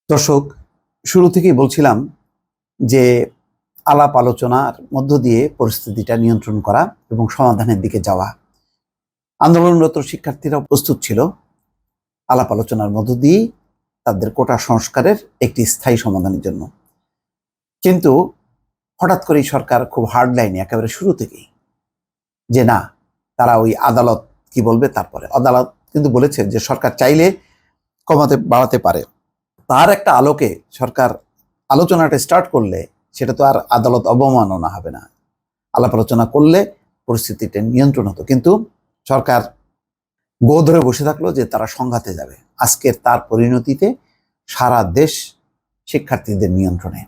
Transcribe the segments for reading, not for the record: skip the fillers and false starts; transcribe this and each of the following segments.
দর্শক, শুরু থেকেই বলছিলাম যে আলাপ আলোচনার মধ্য দিয়ে পরিস্থিতিটা নিয়ন্ত্রণ করা এবং সমাধানের দিকে যাওয়া। আন্দোলনরত শিক্ষার্থীরা প্রস্তুত ছিল আলাপ আলোচনার মধ্য দিয়েই তাদের কোটা সংস্কারের একটি স্থায়ী সমাধানের জন্য। কিন্তু হঠাৎ করেই সরকার খুব হার্ড লাইনে একেবারে শুরু থেকেই যে না, তারা ওই আদালত কি বলবে, তারপরে আদালত কিন্তু বলেছে যে সরকার চাইলে কমাতে বাড়াতে পারে। তার একটা আলোকে সরকার আলোচনাটা স্টার্ট করলে সেটা তো আর আদালত অবমাননা হবে না। আলাপ আলোচনা করলে পরিস্থিতিটা নিয়ন্ত্রণ হতো, কিন্তু সরকার গো ধরে বসে থাকলো যে তারা সংঘাতে যাবে। আজকের তার পরিণতিতে সারা দেশ শিক্ষার্থীদের নিয়ন্ত্রণে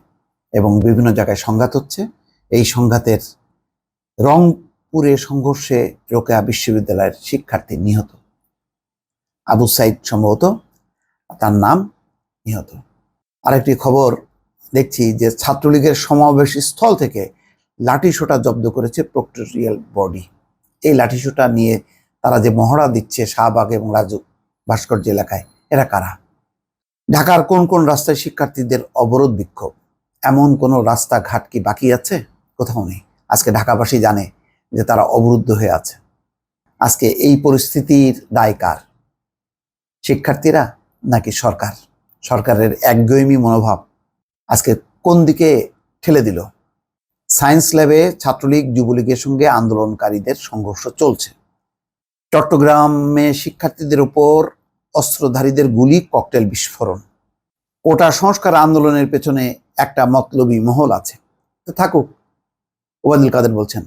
এবং বিভিন্ন জায়গায় সংঘাত হচ্ছে। এই সংঘাতের রংপুরে সংঘর্ষে রোকেয়া বিশ্ববিদ্যালয়ের শিক্ষার্থী নিহত, আবু সাইদ সম্ভবত তার নাম, নিহত। আরেকটি খবর দেখছি যে ছাত্রলীগের সমাবেশ স্থল থেকে লাঠিসোঁটা জব্দ করেছে প্রক্টোরিয়াল বডি। এই লাঠিসোঁটা নিয়ে তারা যে মহড়া দিচ্ছে শাহবাগ এবং রাজু ভাস্কর্য এলাকায়, এরা কারা? ঢাকার কোন কোন রাস্তায় শিক্ষার্থীদের অবরোধ বিক্ষোভ? এমন কোনো রাস্তাঘাট কি বাকি আছে? কোথাও নেই। আজকে ঢাকাবাসী জানে যে তারা অবরুদ্ধ হয়ে আছে। আজকে এই পরিস্থিতির দায় কার? শিক্ষার্থীরা নাকি সরকার? সরকারের একগুঁয়েমি মনোভাব আজকে কোন দিকে ঠেলে দিল? সায়েন্স ল্যাবে ছাত্রলীগ যুবলীগের সঙ্গে আন্দোলনকারীদের সংঘর্ষ চলছে। চট্টগ্রামে শিক্ষার্থীদের উপর অস্ত্রধারীদের গুলি, ককটেল বিস্ফোরণ। কোটা সংস্কার আন্দোলনের পেছনে একটা মতলবী মহল আছে। তো থাকুক, ওবায়দুল কাদের বলছেন।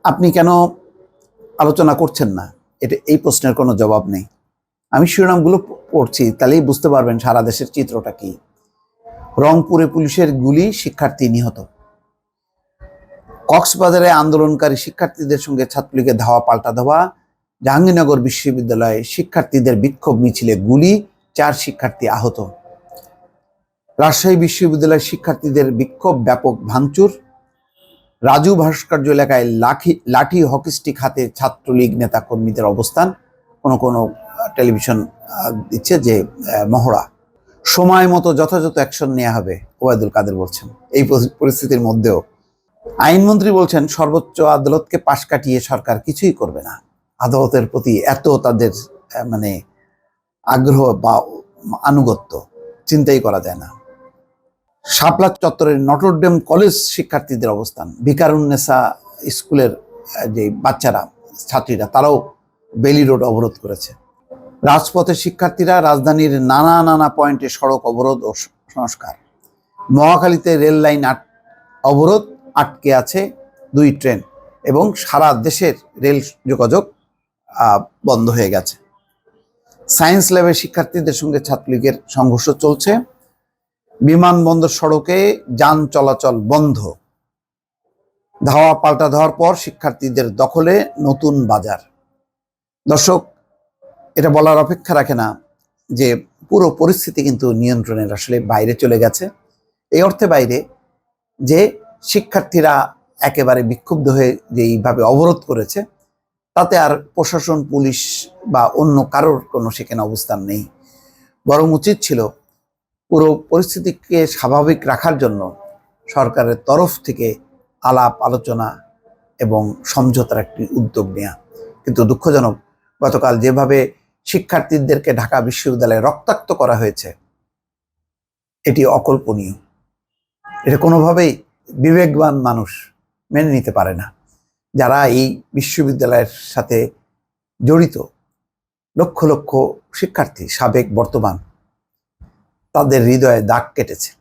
আপনি কেন আলোচনা করছেন না? এই প্রশ্নের কোনো জবাব নেই। আমি শিরোনামগুলো পড়ছি, তাহলেই বুঝতে পারবেন সারা দেশের চিত্রটা কি। রংপুরে পুলিশের গুলি, শিক্ষার্থী নিহত। কক্সবাজারে আন্দোলনকারী শিক্ষার্থীদের সঙ্গে ছাত্রলীগের ধাওয়া পাল্টা ধাওয়া। জাহাঙ্গীরনগর বিশ্ববিদ্যালয়ে শিক্ষার্থীদের বিক্ষোভ মিছিলে গুলি, 4 শিক্ষার্থী আহত। রাজশাহী বিশ্ববিদ্যালয়ের শিক্ষার্থীদের বিক্ষোভ, ব্যাপক ভাঙচুর। রাজু ভাস্কর্য এলাকায় লাঠি হকিস্টিক হাতে ছাত্রলীগ নেতা কর্মীদের অবস্থান। কোনো কোনো টেলিভিশন দিচ্ছে যে মহড়া। সময় মতো যথাযথ অ্যাকশন নেওয়া হবে, ওবায়দুল কাদের বলছেন। এই পরিস্থিতির মধ্যেও আইনমন্ত্রী বলছেন সর্বোচ্চ আদালতকে পাশ কাটিয়ে সরকার কিছুই করবে না। আদালতের প্রতি এত তাদের মানে আগ্রহ বা আনুগত্য চিন্তাই করা যায় না। শাপলা চত্বরের নটরডেম কলেজ শিক্ষার্থীদের অবস্থান। ভিকারুন্নেসা স্কুলের যে বাচ্চারা, ছাত্রীরা, তারাও বেলি রোড অবরোধ করেছে। রাজপথের শিক্ষার্থীরা রাজধানীর নানা পয়েন্টে সড়ক অবরোধ ও সংস্কার। মহাখালীতে রেল লাইন অবরোধ, আটকে আছে 2 ট্রেন এবং সারা দেশের রেল যোগাযোগ বন্ধ হয়ে গেছে। সায়েন্স ল্যাবের শিক্ষার্থীদের সঙ্গে ছাত্রলীগের সংঘর্ষ চলছে। বিমানবন্দর সড়কে যান চলাচল বন্ধ। ধাওয়া পাল্টা ধাওয়ার পর শিক্ষার্থীদের দখলে নতুন বাজার। দর্শক, এটা বলার অপেক্ষা রাখে না যে পুরো পরিস্থিতি কিন্তু নিয়ন্ত্রণের আসলে বাইরে চলে গেছে। এই অর্থে বাইরে যে শিক্ষার্থীরা একেবারে বিক্ষুব্ধ হয়ে যে এইভাবে অবরোধ করেছে, তাতে আর প্রশাসন, পুলিশ বা অন্য কারোর কোনো সেখানে অবস্থান নেই। বরং উচিত ছিল পুরো পরিস্থিতিকে স্বাভাবিক রাখার জন্য সরকারের তরফ থেকে আলাপ আলোচনা এবং সমঝোতার একটি উদ্যোগ নেওয়া। কিন্তু দুঃখজনক, গতকাল যেভাবে শিক্ষার্থীদেরকে ঢাকা বিশ্ববিদ্যালয়ে রক্তাক্ত করা হয়েছে, এটি অকল্পনীয়। এটা কোনোভাবেই বিবেকবান মানুষ মেনে নিতে পারে না। যারা এই বিশ্ববিদ্যালয়ের সাথে জড়িত লক্ষ লক্ষ শিক্ষার্থী, সাবেক বর্তমান, তাদের হৃদয়ে দাগ কেটেছে।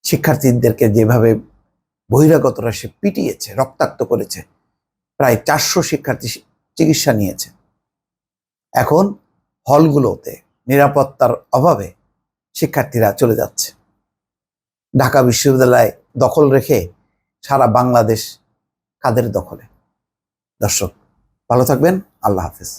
শিক্ষার্থীদেরকে যেভাবে বহিরাগতরা সে পিটিয়েছে, রক্তাক্ত করেছে, প্রায় 400 শিক্ষার্থী চিকিৎসা নিয়েছে। এখন হলগুলোতে নিরাপত্তার অভাবে শিক্ষার্থীরা চলে যাচ্ছে। ঢাকা বিশ্ববিদ্যালয় দখল রেখে সারা বাংলাদেশ কাদের দখলে? দর্শক, ভালো থাকবেন। আল্লাহ হাফেজ।